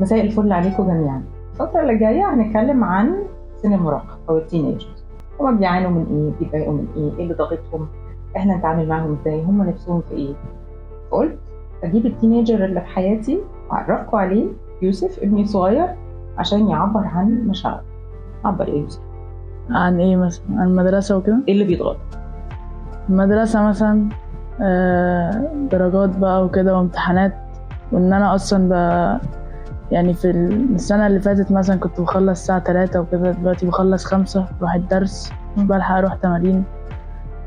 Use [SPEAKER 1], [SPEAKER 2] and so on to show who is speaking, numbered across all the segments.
[SPEAKER 1] مساء الفل عليكم جميعا. الفترة اللي جاية هنتكلم عن سن المراهقة أو التينيجرز. هما بيعانوا من إيه؟ بيتضايقوا من إيه اللي ضاغطهم؟ إحنا نتعامل معاهم إزاي؟ هما نفسهم في إيه؟ فقلت أجيب التينيجر اللي في حياتي وأعرفكم عليه، يوسف ابني الصغير، عشان يعبر عن مشاعره. عبر إيه يوسف؟
[SPEAKER 2] عن ايه مثلا؟ عن المدرسة وكده.
[SPEAKER 1] إيه اللي بيضغط؟
[SPEAKER 2] المدرسة مثلا درجات بقى وكده وامتحانات، وان انا اصلا يعني في السنة اللي فاتت مثلا كنت بخلص الساعة 3 وكده، دلوقتي بخلص 5 بروح الدرس، مش بلحق اروح تمارين،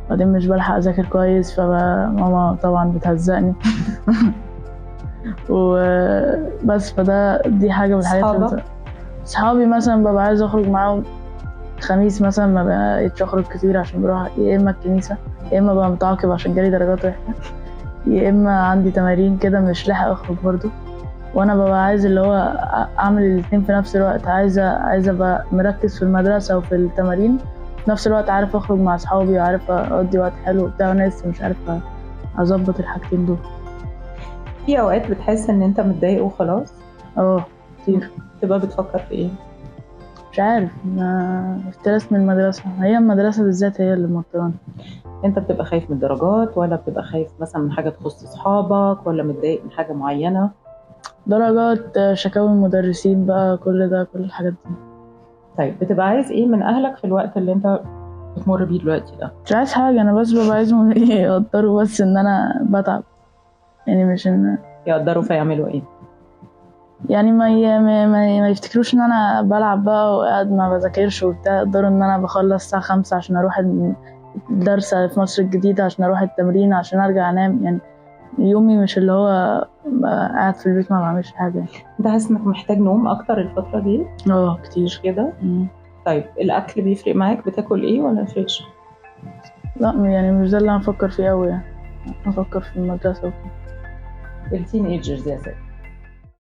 [SPEAKER 2] بعدين مش بلحق اذاكر كويس، فماما طبعا بتهزقني وبس. دي حاجة من الحاجات. صحابي مثلا ببقى عايز اخرج معاهم خميس مثلا، ما بقيتش اخرج كتير عشان بروح يا اما الكنيسة، يا اما بقى متعاقب عشان جالي درجات وحشة، يا اما عندي تمارين كده مش لاحق اخرج برضو. وانا ببقى عايز اللي هو اعمل الاتنين في نفس الوقت، عايز ابقى مركز في المدرسة وفي التمارين في نفس الوقت، عارف اخرج مع اصحابي وعارف اقضي وقت حلو وبتاع، وانا لسه مش عارفة اظبط الحاجتين دول.
[SPEAKER 1] في أوقات بتحس إن أنت متضايق وخلاص؟
[SPEAKER 2] كتير.
[SPEAKER 1] تبقى بتفكر في إيه؟
[SPEAKER 2] مش عارف، ستريس من المدرسة، هي المدرسة بالذات هي اللي موتراني.
[SPEAKER 1] انت بتبقى خايف من الدرجات، ولا بتبقى خايف مثلا من حاجة تخص اصحابك، ولا متضايق من حاجة معينة؟
[SPEAKER 2] درجات، شكاوي المدرسين بقى، كل الحاجات دي.
[SPEAKER 1] طيب بتبقى عايز ايه من اهلك في الوقت اللي انت بتمر بيه دلوقتي ده؟
[SPEAKER 2] مش عايز حاجة، انا بس ببقى عايزهم يقدروا بس ان انا بتعب، يعني مش ان
[SPEAKER 1] يقدروا فيعملوا ايه؟
[SPEAKER 2] يعني ما يفتكروش ان انا بلعب بقى وقاعد ما بذاكرش وبتاع، يقدروا ان انا بخلص الساعة 5 عشان اروح الدرس في مصر الجديدة، عشان اروح التمرين، عشان ارجع انام. يعني يومي مش اللي هو قاعد في البيت ما بعملش حاجة.
[SPEAKER 1] انت حاسس انك محتاج نوم اكتر الفترة دي؟
[SPEAKER 2] كتير
[SPEAKER 1] كده. طيب الاكل بيفرق معاك؟ بتاكل ايه ولا مفرقش؟
[SPEAKER 2] لا، يعني مش ده اللي انا افكر فيه قوي، يعني افكر في المدرسة وكده.
[SPEAKER 1] التين ايجرز يا ست